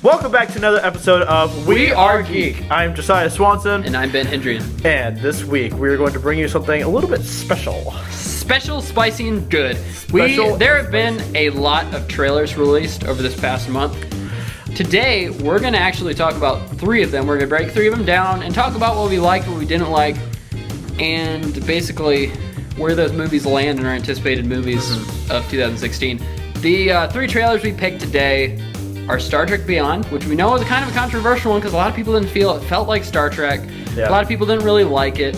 Welcome back to another episode of We Are Geek. I'm Josiah Swanson. And I'm Ben Hendrian. And this week we're going to bring you something a little bit special. Special, spicy, and good. Special There have been a lot of trailers released over this past month. Today, we're going to actually talk about 3 of them. We're going to break 3 of them down and talk about what we liked, what we didn't like, and basically where those movies land in our anticipated movies of 2016. The 3 trailers we picked today are Star Trek Beyond, which we know is kind of a controversial one because a lot of people didn't feel it felt like Star Trek. Yeah. A lot of people didn't really like it.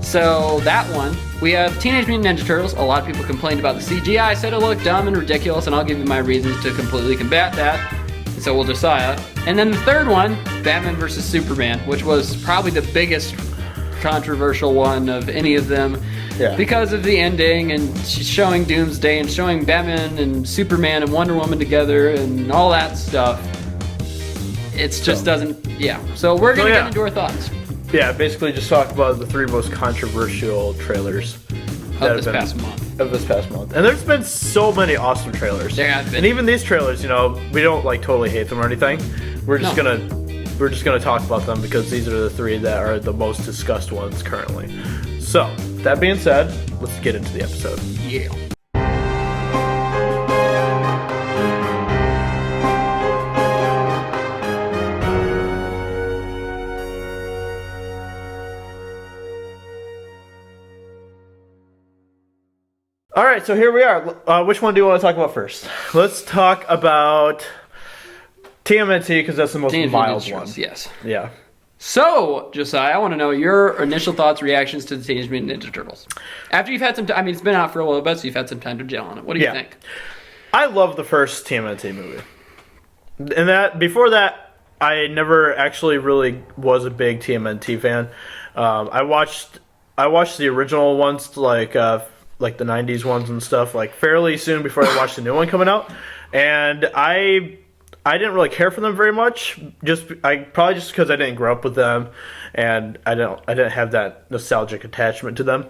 So that one. We have Teenage Mutant Ninja Turtles. A lot of people complained about the CGI, said it looked dumb and ridiculous, and I'll give you my reasons to completely combat that. And so will Josiah. And then the third one, Batman vs. Superman, which was probably the biggest controversial one of any of them. Yeah. Because of the ending and showing Doomsday and showing Batman and Superman and Wonder Woman together and all that stuff. It just doesn't, yeah. So we're going to get into our thoughts. Yeah, basically just talk about the 3 most controversial trailers Of this past month. And there's been so many awesome trailers. There have been. And even these trailers, we don't like totally hate them or anything. We're just gonna talk about them because these are the 3 that are the most discussed ones currently. So, that being said, let's get into the episode. Yeah. All right, so here we are. Which one do you want to talk about first? Let's talk about TMNT because that's the most mild one. Yes. Yeah. So, Josiah, I want to know your initial thoughts, reactions to the Teenage Mutant Ninja Turtles. After you've had some time, it's been out for a little bit, so you've had some time to gel on it. What do you think? I love the first TMNT movie. And before that, I never actually really was a big TMNT fan. I watched the original ones, like the 90s ones and stuff, like fairly soon before I watched the new one coming out. And I didn't really care for them very much. Probably just because I didn't grow up with them, and I didn't have that nostalgic attachment to them.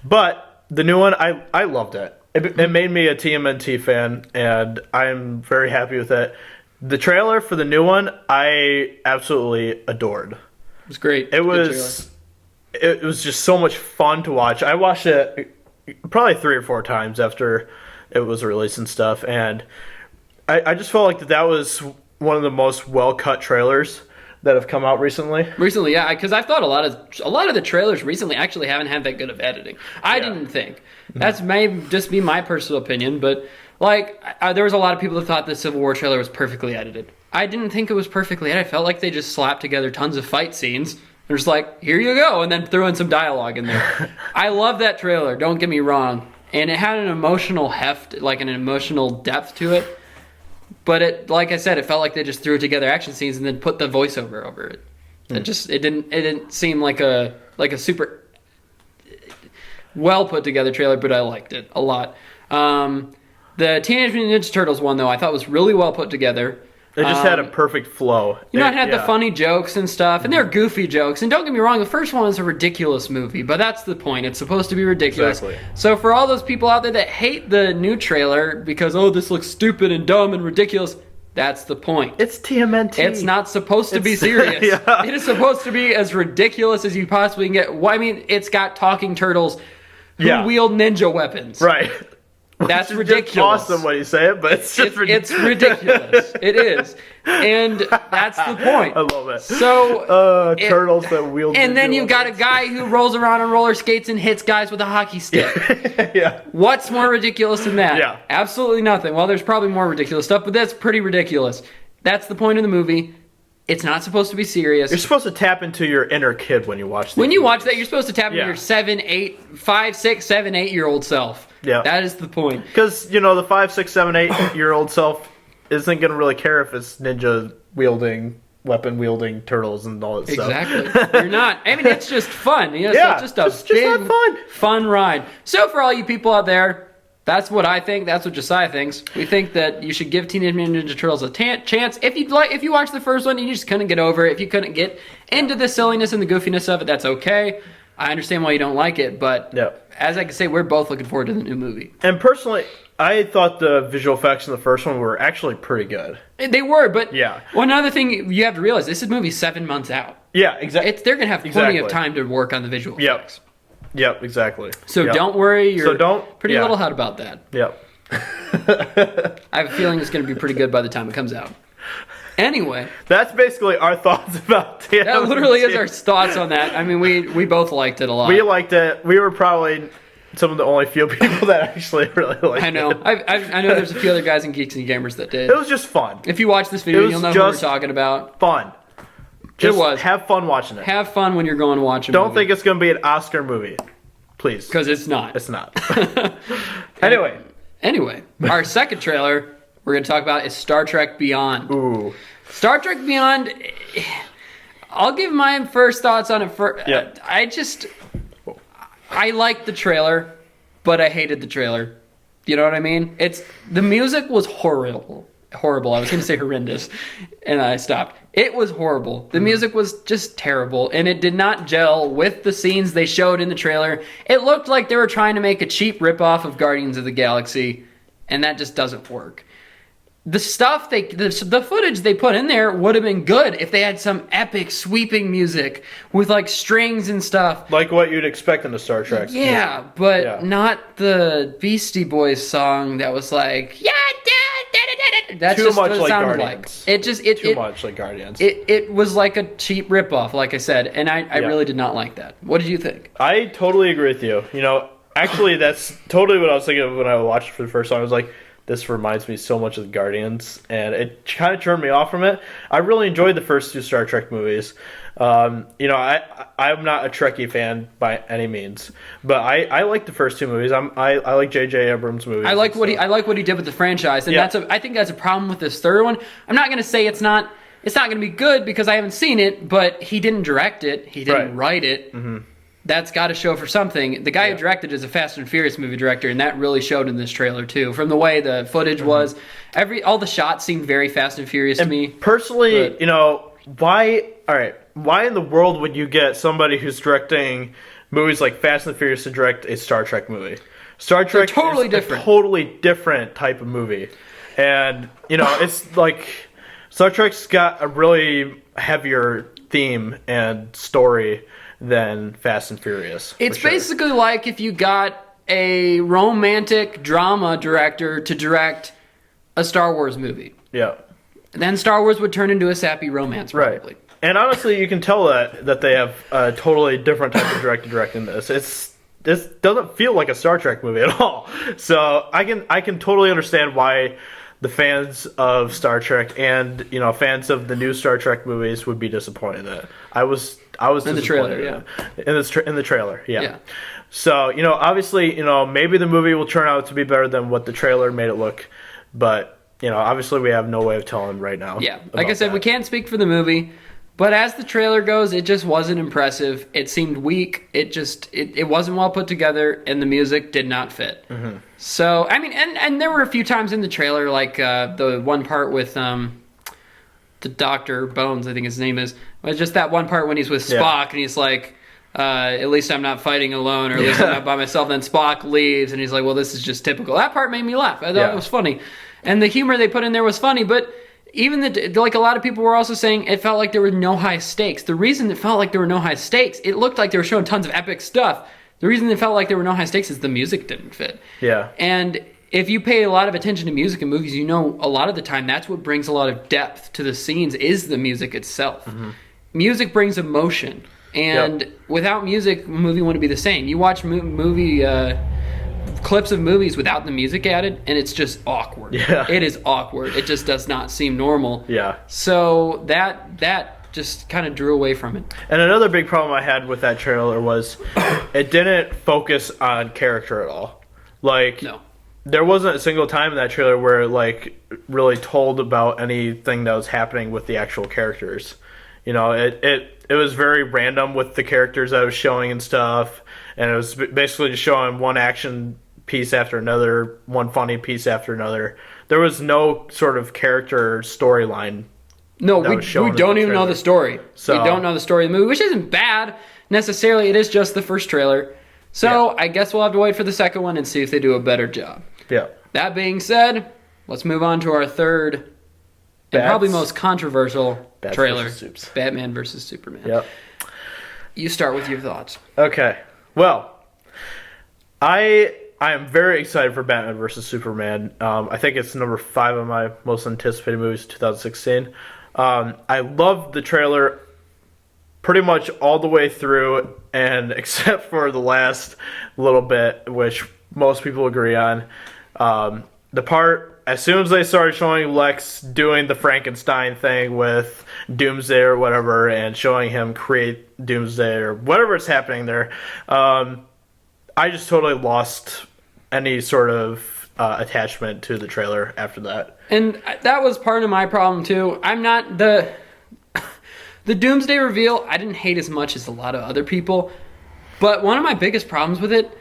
But the new one, I loved it. It made me a TMNT fan, and I'm very happy with it. The trailer for the new one, I absolutely adored. It was great. It was just so much fun to watch. I watched it probably 3 or 4 times after it was released and stuff, and I just felt like that was one of the most well-cut trailers that have come out recently. Recently, yeah, because I thought a lot of the trailers recently actually haven't had that good of editing. I didn't think. That's may just be my personal opinion, but there was a lot of people that thought the Civil War trailer was perfectly edited. I didn't think it was perfectly edited. I felt like they just slapped together tons of fight scenes. They're just like, here you go, and then threw in some dialogue in there. I love that trailer, don't get me wrong. And it had an emotional heft, like an emotional depth to it. But like I said, it felt like they just threw together action scenes and then put the voiceover over it. It didn't seem like a super well put together trailer, but I liked it a lot. The Teenage Mutant Ninja Turtles one though, I thought was really well put together. It just had a perfect flow. It had the funny jokes and stuff, and they're goofy jokes. And don't get me wrong, the first one is a ridiculous movie, but that's the point. It's supposed to be ridiculous. Exactly. So for all those people out there that hate the new trailer because, this looks stupid and dumb and ridiculous, that's the point. It's TMNT. It's not supposed to be serious. Yeah. It is supposed to be as ridiculous as you possibly can get. Well, I mean, it's got talking turtles who wield ninja weapons. Right. That's ridiculous. Just awesome when you say it, but it's just ridiculous. It's ridiculous. It is. And that's the point. I love it. So turtles that wield. And then you've got a guy who rolls around on roller skates and hits guys with a hockey stick. Yeah. What's more ridiculous than that? Yeah. Absolutely nothing. Well, there's probably more ridiculous stuff, but that's pretty ridiculous. That's the point of the movie. It's not supposed to be serious. You're supposed to tap into your inner kid when you watch that. When you watch that, you're supposed to tap into your 5, 6, 7, 8-year-old self. Yeah. That is the point. Because, the 5, 6, 7, 8-year-old self isn't going to really care if it's ninja weapon wielding turtles and all that stuff. Exactly. You're not. I mean, it's just fun. It's just a big, fun ride. So for all you people out there, that's what I think. That's what Josiah thinks. We think that you should give Teenage Mutant Ninja Turtles a chance. If you watched the first one and you just couldn't get over it, if you couldn't get into the silliness and the goofiness of it, that's okay. I understand why you don't like it, but as I can say, we're both looking forward to the new movie. And personally, I thought the visual effects in the first one were actually pretty good. They were, but Yeah. Well, another thing you have to realize, this is movie 7 months out. Yeah, exactly. They're going to have plenty of time to work on the visual effects. Yep, exactly. So Yep. don't worry. You're pretty yeah. little hot about that. Yep. I have a feeling it's going to be pretty good by the time it comes out. Anyway, that's basically our thoughts about TMNT. That literally is our thoughts on that. I mean, we both liked it a lot. We liked it. We were probably some of the only few people that actually really liked it. I know. I know there's a few other guys in Geeks and Gamers that did. It was just fun. If you watch this video, you'll know who we're talking about. Fun. Just have fun watching it. Have fun when you're going to watch a Don't movie. think it's going to be an Oscar movie. Please. Because it's not. It's not. Anyway, our second trailer we're going to talk about is Star Trek Beyond. Ooh. Star Trek Beyond, I'll give my first thoughts on it first. Yeah. I liked the trailer, but I hated the trailer. You know what I mean? The music was horrible. I was going to say horrendous, and I stopped. It was horrible. The music was just terrible, and it did not gel with the scenes they showed in the trailer. It looked like they were trying to make a cheap ripoff of Guardians of the Galaxy, and that just doesn't work. The stuff the footage they put in there would have been good if they had some epic sweeping music with like strings and stuff. Like what you'd expect in a Star Trek. Yeah, but not the Beastie Boys song that was like, yeah, that's too just much what it like sounded Guardians. like. Too much like Guardians. It was like a cheap ripoff, like I said, and I really did not like that. What did you think? I totally agree with you. You know, actually, that's totally what I was thinking of when I watched it for the first time. I was like, this reminds me so much of Guardians, and it kind of turned me off from it. I really enjoyed the first two Star Trek movies. You know, I'm not a Trekkie fan by any means, but I like the first two movies. I like J.J. Abrams' movies. I like what he did with the franchise, and I think that's a problem with this third one. I'm not going to say it's not going to be good because I haven't seen it, but he didn't direct it, he didn't write it. Mm-hmm. That's got to show for something. The guy who directed is a Fast and Furious movie director, and that really showed in this trailer too. From the way the footage was, all the shots seemed very Fast and Furious to me. Personally, you know, why in the world would you get somebody who's directing movies like Fast and Furious to direct a Star Trek movie? Star Trek is a totally different type of movie. And, you know, it's like Star Trek's got a really heavier theme and story than Fast and Furious. It's basically like if you got a romantic drama director to direct a Star Wars movie. Yeah. Then Star Wars would turn into a sappy romance, probably. Right. And honestly, you can tell that they have a totally different type of director directing this. This doesn't feel like a Star Trek movie at all. So I can totally understand why the fans of Star Trek and, you know, fans of the new Star Trek movies would be disappointed in it. I was in the trailer, in the trailer, yeah. So, you know, obviously, you know, maybe the movie will turn out to be better than what the trailer made it look, but, you know, obviously we have no way of telling right now. Yeah, like I said, we can't speak for the movie, but as the trailer goes, it just wasn't impressive. It seemed weak. It wasn't well put together, and the music did not fit. Mm-hmm. So, I mean, and there were a few times in the trailer, like the one part with the Dr. Bones, I think his name is. But just that one part when he's with Spock and he's like, at least I'm not fighting alone, or at least I'm not by myself. Then Spock leaves and he's like, well, this is just typical. That part made me laugh. I thought it was funny. And the humor they put in there was funny, but even like a lot of people were also saying it felt like there were no high stakes. The reason it felt like there were no high stakes, it looked like they were showing tons of epic stuff. The reason it felt like there were no high stakes is the music didn't fit. Yeah. And if you pay a lot of attention to music in movies, you know a lot of the time that's what brings a lot of depth to the scenes is the music itself. Mm-hmm. Music brings emotion. And without music, a movie wouldn't be the same. You watch movie clips of movies without the music added, and it's just awkward. Yeah. It is awkward. It just does not seem normal. Yeah. So that just kind of drew away from it. And another big problem I had with that trailer was it didn't focus on character at all. Like, no. There wasn't a single time in that trailer where it, like, really told about anything that was happening with the actual characters. You know, it was very random with the characters that it was showing and stuff, and it was basically just showing one action piece after another, one funny piece after another. There was no sort of character storyline. No, we don't even know the story. So, we don't know the story of the movie, which isn't bad necessarily. It is just the first trailer. So I guess we'll have to wait for the second one and see if they do a better job. Yeah. That being said, let's move on to our third and probably most controversial trailer, Batman vs. Superman. Yep. You start with your thoughts. Okay. Well, I am very excited for Batman vs. Superman. I think it's number 5 of my most anticipated movies of 2016. I loved the trailer pretty much all the way through, and except for the last little bit, which most people agree on. The part, as soon as they started showing Lex doing the Frankenstein thing with Doomsday or whatever, and showing him create Doomsday or whatever's happening there, I just totally lost any sort of attachment to the trailer after that. And that was part of my problem too. I'm not the Doomsday reveal, I didn't hate as much as a lot of other people. But one of my biggest problems with it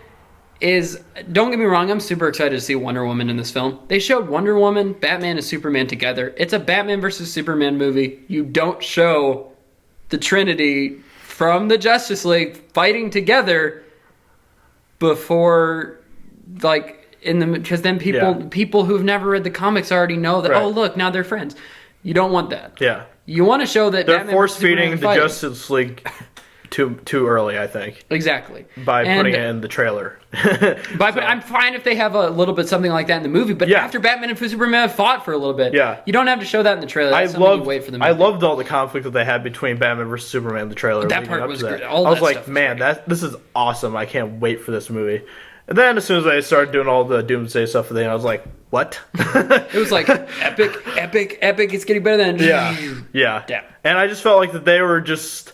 is, don't get me wrong, I'm super excited to see Wonder Woman in this film. They showed Wonder Woman, Batman, and Superman together. It's a Batman versus Superman movie. You don't show the Trinity from the Justice League fighting together before, like, because then people who've never read the comics already know that, oh, look, now they're friends. You don't want that. Yeah. You want to show that they're force-feeding the Justice League too early, I think. Exactly. By putting it in the trailer. But I'm fine if they have a little bit something like that in the movie, but after Batman and Superman have fought for a little bit, you don't have to show that in the trailer. That's you wait for the movie. I loved all the conflict that they had between Batman versus Superman in the trailer. That part was great. I was like, man, this is awesome. I can't wait for this movie. And then as soon as I started doing all the Doomsday stuff for the end, I was like, what? It was like, epic, it's getting better than... Yeah. And I just felt like that they were just...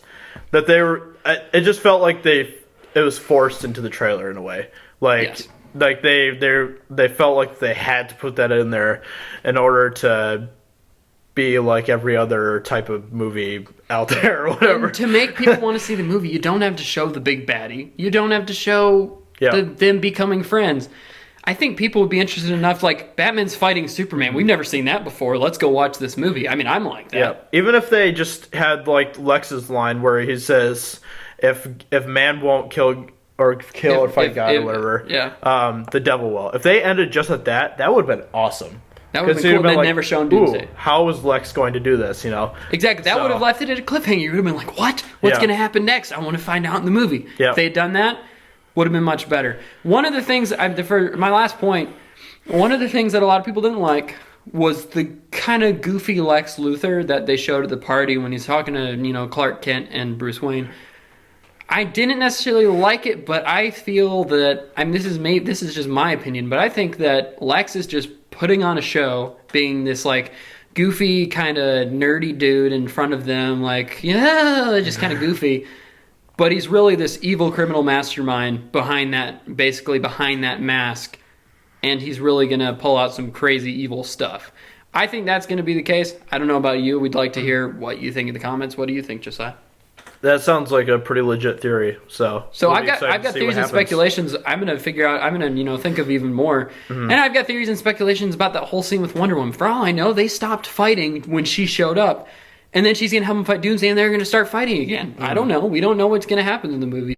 It just felt like it was forced into the trailer in a way. Like they felt like they had to put that in there in order to be like every other type of movie out there or whatever. And to make people want to see the movie, you don't have to show the big baddie. You don't have to show them becoming friends. I think people would be interested enough, like, Batman's fighting Superman. We've never seen that before. Let's go watch this movie. I mean, I'm like that. Yeah. Even if they just had, like, Lex's line where he says, if man won't kill or fight God or whatever, the devil will. If they ended just at that, that would have been awesome. That would have been cool. They'd never shown Doomsday. How is Lex going to do this, you know? Exactly. That would have left it at a cliffhanger. You would have been like, what? What's going to happen next? I want to find out in the movie. If they had done that, would have been much better. One of the things, for my last point, one of the things that a lot of people didn't like was the kind of goofy Lex Luthor that they showed at the party when he's talking to, Clark Kent and Bruce Wayne. I didn't necessarily like it, but I feel that, this is just my opinion, but I think that Lex is just putting on a show, being this, like, goofy kind of nerdy dude in front of them, like, just kind of goofy. But he's really this evil criminal mastermind behind that mask. And he's really going to pull out some crazy evil stuff. I think that's going to be the case. I don't know about you. We'd like to hear what you think in the comments. What do you think, Josiah? That sounds like a pretty legit theory. So I've got theories and speculations. I'm going to figure out, I'm going to, think of even more. And I've got theories and speculations about that whole scene with Wonder Woman. For all I know, they stopped fighting when she showed up. And then she's going to have them fight Doomsday, and they're going to start fighting again. I don't know. We don't know what's going to happen in the movie.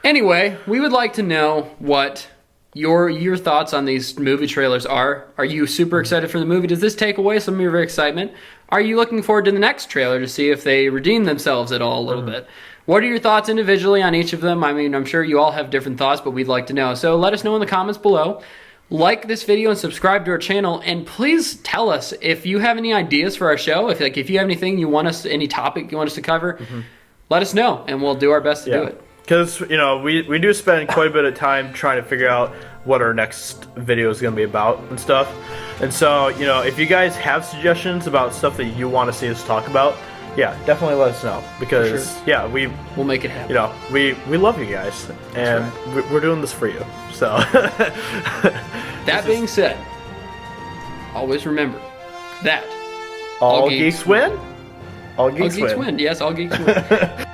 Anyway, we would like to know what your thoughts on these movie trailers are. Are you super excited for the movie? Does this take away some of your excitement? Are you looking forward to the next trailer to see if they redeem themselves at all a little bit? What are your thoughts individually on each of them? I mean, I'm sure you all have different thoughts, but we'd like to know. So let us know in the comments below. Like this video and subscribe to our channel, and please tell us if you have any ideas for our show. If you have anything you want us, any topic you want us to cover, let us know, and we'll do our best to do it. Because we do spend quite a bit of time trying to figure out what our next video is going to be about and stuff. And so if you guys have suggestions about stuff that you want to see us talk about, definitely let us know, because we'll make it happen. We love you guys, and we're doing this for you. So that being said, always remember that all geeks win. All geeks win. Yes, all geeks win.